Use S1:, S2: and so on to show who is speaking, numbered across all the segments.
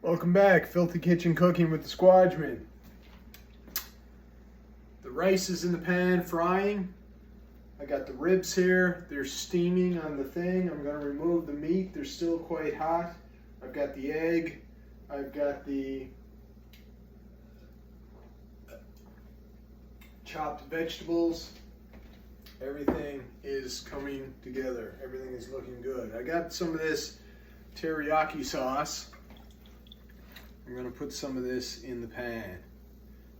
S1: Welcome back, Filthy Kitchen Cooking with the Squadron. The rice is in the pan frying. I got the ribs here. They're steaming on the thing. I'm going to remove the meat. They're still quite hot. I've got the egg. I've got the chopped vegetables. Everything is coming together. Everything is looking good. I got some of this teriyaki sauce. I'm going to put some of this in the pan.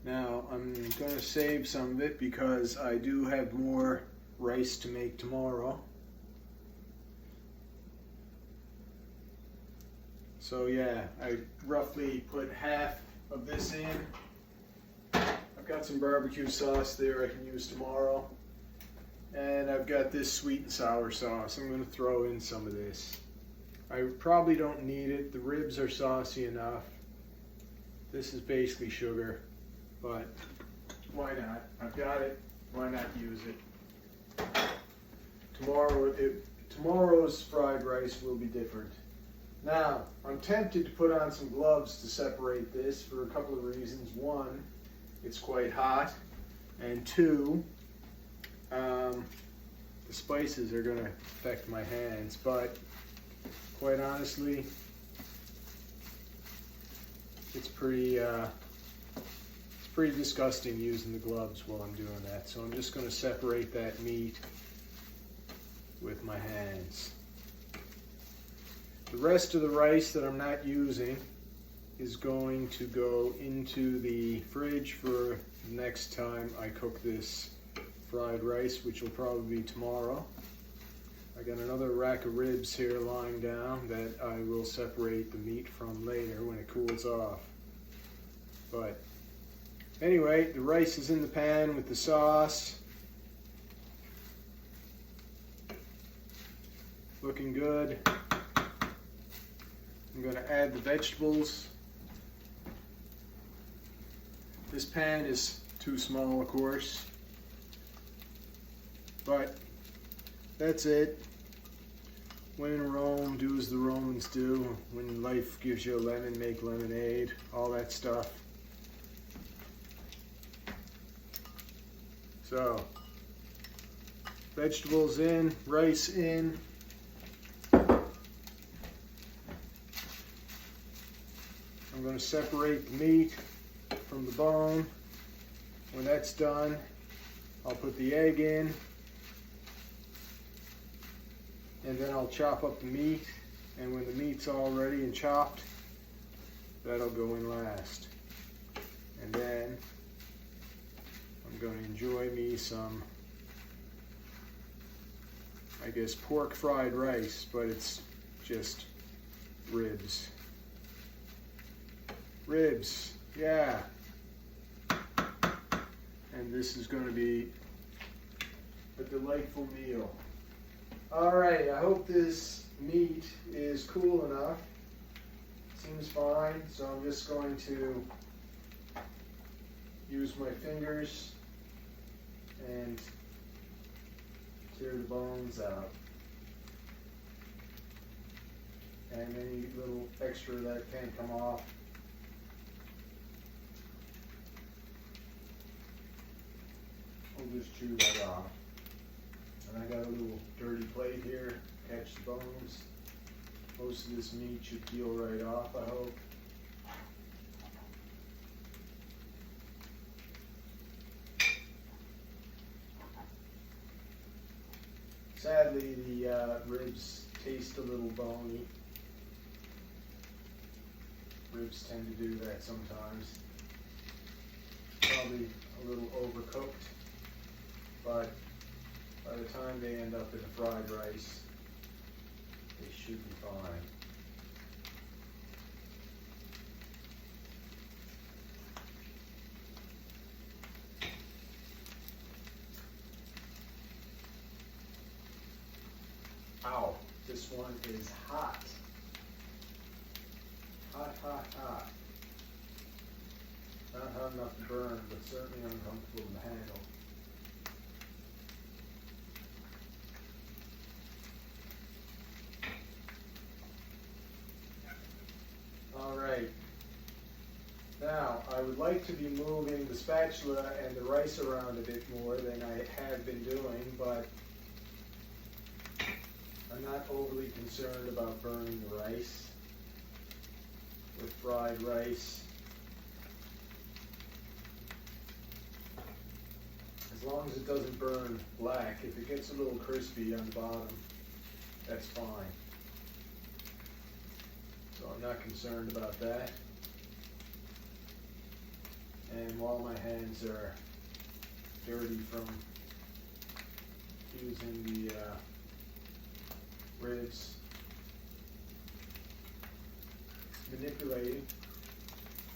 S1: Now I'm going to save some of it because I do have more rice to make tomorrow. So yeah, I roughly put half of this in. I've got some barbecue sauce there I can use tomorrow. And I've got this sweet and sour sauce. I'm going to throw in some of this. I probably don't need it. The ribs are saucy enough. This is basically sugar, but why not? I've got it. Why not use it? Tomorrow's fried rice will be different. Now, I'm tempted to put on some gloves to separate this for a couple of reasons. One, it's quite hot, and two, the spices are going to affect my hands, but quite honestly, it's pretty disgusting using the gloves while I'm doing that. So I'm just going to separate that meat with my hands. The rest of the rice that I'm not using is going to go into the fridge for next time I cook this fried rice, which will probably be tomorrow. I got another rack of ribs here lying down that I will separate the meat from later when it cools off. But anyway, the rice is in the pan with the sauce. Looking good. I'm going to add the vegetables. This pan is too small, of course. But that's it. When in Rome, do as the Romans do. When life gives you a lemon, make lemonade. All that stuff. So, vegetables in, rice in. I'm going to separate the meat from the bone. When that's done, I'll put the egg in. And then I'll chop up the meat, and when the meat's all ready and chopped, that'll go in last. And then I'm going to enjoy me some, I guess, pork fried rice, but it's just ribs. Ribs, yeah. And this is going to be a delightful meal. Alright, I hope this meat is cool enough. Seems fine, so I'm just going to use my fingers and tear the bones out. And any little extra that can't come off, I'll just chew that off. And I got a little dirty plate here, catch the bones. Most of this meat should peel right off, I hope. Sadly, the ribs taste a little bony. Ribs tend to do that sometimes. Probably a little overcooked, but by the time they end up in the fried rice, they should be fine. Ow, this one is hot. Hot, hot, hot. Not hot enough to burn, but certainly uncomfortable to handle. All right. Now, I would like to be moving the spatula and the rice around a bit more than I have been doing, but I'm not overly concerned about burning the rice with fried rice. As long as it doesn't burn black. If it gets a little crispy on the bottom, that's fine. So I'm not concerned about that. And while my hands are dirty from using the ribs, manipulating.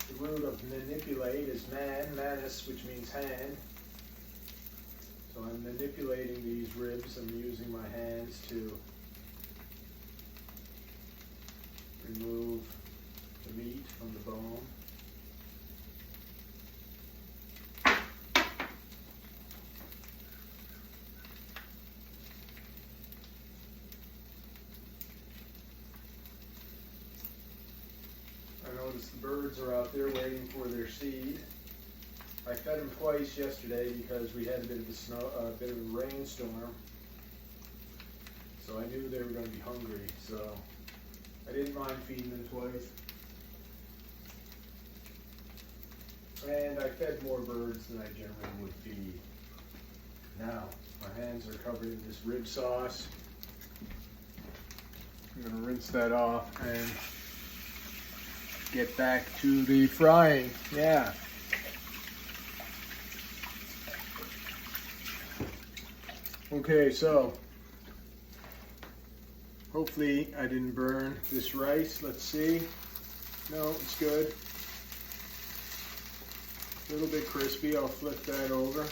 S1: The root of manipulate is manus, which means hand. So I'm manipulating these ribs. I'm using my hands to remove the meat from the bone. I noticed the birds are out there waiting for their seed. I fed them twice yesterday because we had a bit of a rainstorm. So I knew they were going to be hungry. So I didn't mind feeding them twice. And I fed more birds than I generally would feed. Now, my hands are covered in this rib sauce. I'm going to rinse that off and get back to the frying. Yeah. Okay, so hopefully I didn't burn this rice. Let's see. No, it's good. A little bit crispy. I'll flip that over.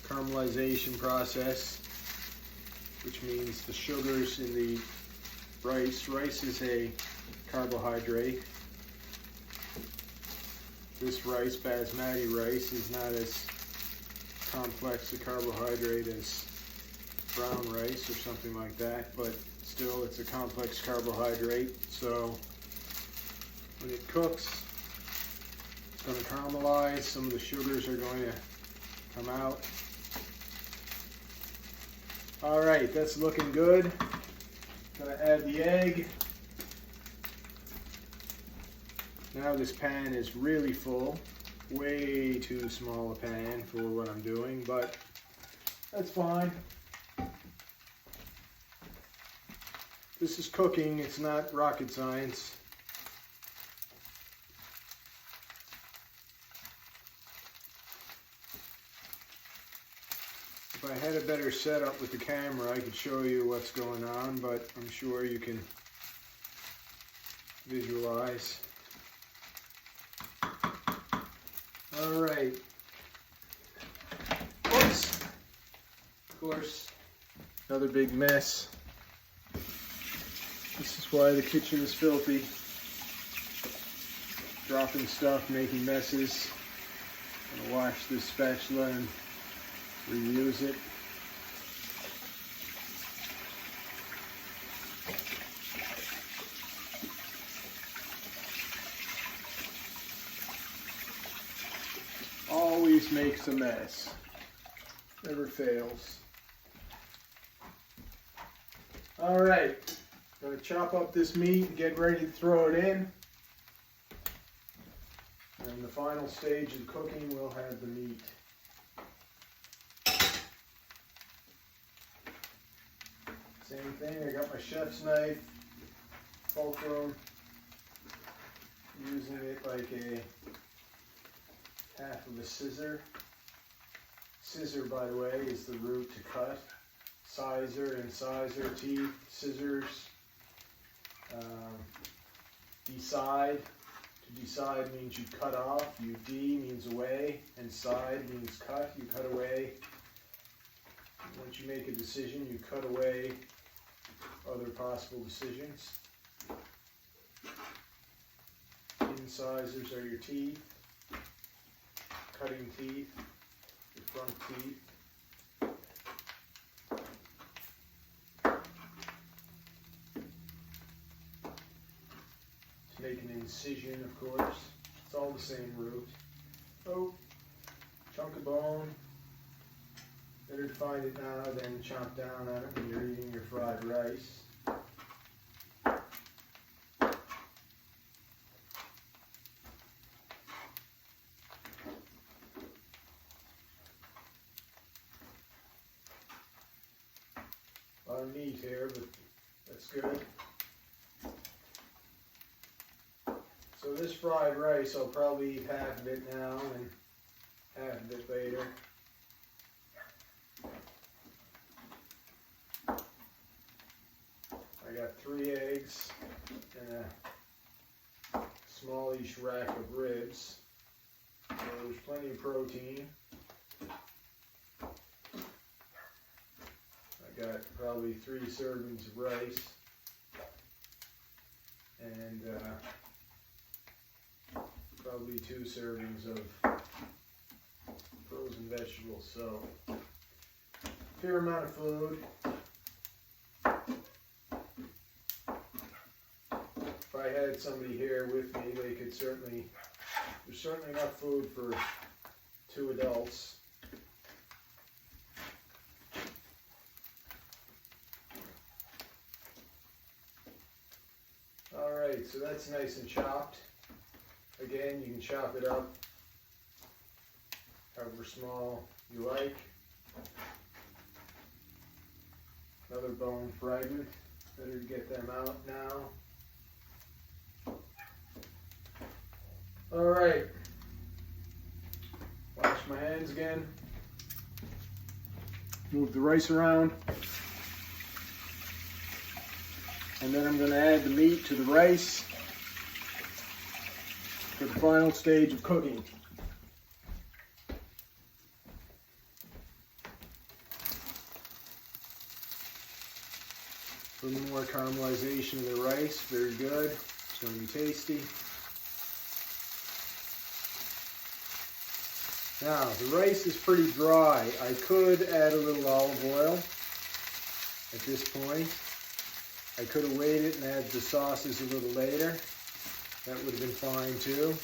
S1: Caramelization process, which means the sugars in the rice. Rice is a carbohydrate. This rice, basmati rice, is not as complex a carbohydrate as brown rice or something like that, but still it's a complex carbohydrate. So when it cooks, it's going to caramelize. Some of the sugars are going to come out. All right, that's looking good. Gonna add the egg. Now this pan is really full. Way too small a pan for what I'm doing, but that's fine. This is cooking, it's not rocket science. If I had a better setup with the camera, I could show you what's going on, but I'm sure you can visualize. All right. Oops. Of course, another big mess. This is why the kitchen is filthy. Dropping stuff, making messes. I'm gonna wash this spatula and reuse it. Always makes a mess. Never fails. All right, gonna chop up this meat and get ready to throw it in. And the final stage of cooking, we'll have the meat. Same thing, I got my chef's knife, fulcrum, using it like a half of a scissor. Scissor, by the way, is the root to cut. Sizer, incisor, teeth, scissors. Decide. To decide means you cut off. UD means away, and side means cut. You cut away. Once you make a decision, you cut away other possible decisions. Incisors are your teeth, cutting teeth, your front teeth. make an incision, of course. It's all the same root. Oh, chunk of bone. Better to find it now than chomp down on it when you're eating your fried rice. A lot of meat here, but that's good. So this fried rice, I'll probably eat half of it now and half of it later. I got 3 eggs and a smallish rack of ribs. So there's plenty of protein. I got probably 3 servings of rice and probably 2 servings of frozen vegetables. So fair amount of food. If I had somebody here with me, they could certainly, there's certainly enough food for 2 adults. Alright, so that's nice and chopped. Again, you can chop it up however small you like. Another bone fragment. Better to get them out now. Alright. Wash my hands again. Move the rice around. And then I'm going to add the meat to the rice for the final stage of cooking. A little more caramelization of the rice, very good. It's going to be tasty. Now, the rice is pretty dry. I could add a little olive oil at this point. I could have waited and added the sauces a little later. That would have been fine too.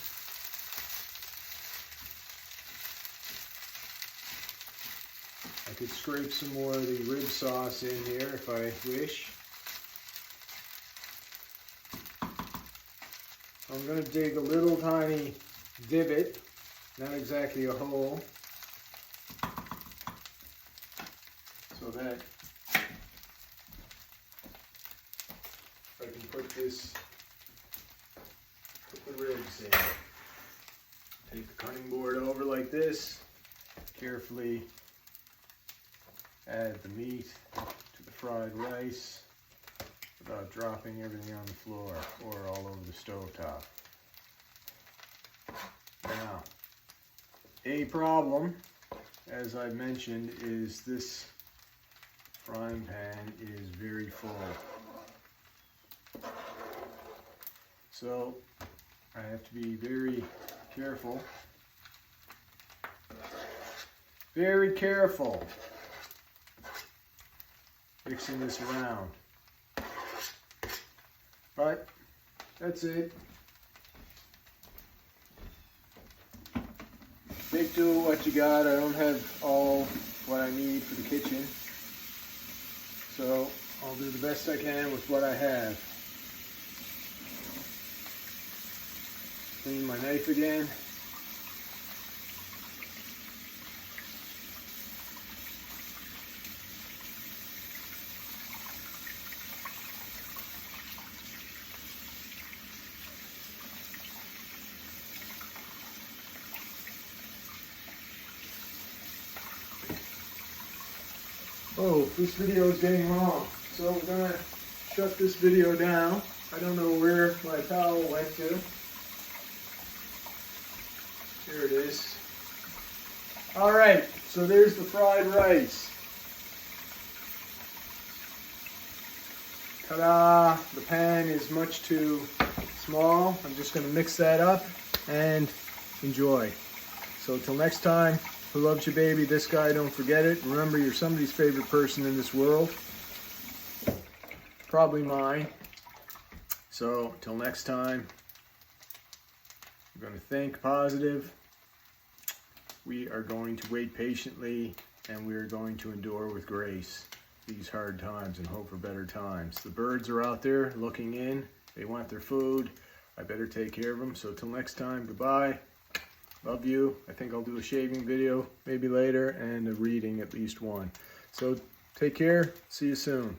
S1: I could scrape some more of the rib sauce in here if I wish. I'm going to dig a little tiny divot, not exactly a hole, so that I can put the ribs in. Take the cutting board over like this, carefully add the meat to the fried rice without dropping everything on the floor or all over the stovetop. Now, a problem, as I mentioned, is this frying pan is very full. So I have to be very careful. Very careful mixing this around. But that's it. Make do what you got. I don't have all what I need for the kitchen, so I'll do the best I can with what I have. Clean my knife again. Oh, this video is getting long, so I'm gonna shut this video down. I don't know where my towel went to. Here it is. All right, so there's the fried rice. Ta-da! The pan is much too small. I'm just gonna mix that up and enjoy. So till next time, who loves you, baby? This guy, don't forget it. Remember, you're somebody's favorite person in this world. Probably mine. So till next time, We're going to think positive. We are going to wait patiently, and we are going to endure with grace these hard times and hope for better times. The birds are out there looking in. They want their food. I better take care of them. So till next time, goodbye. Love you. I think I'll do a shaving video maybe later and a reading, at least one. So take care. See you soon.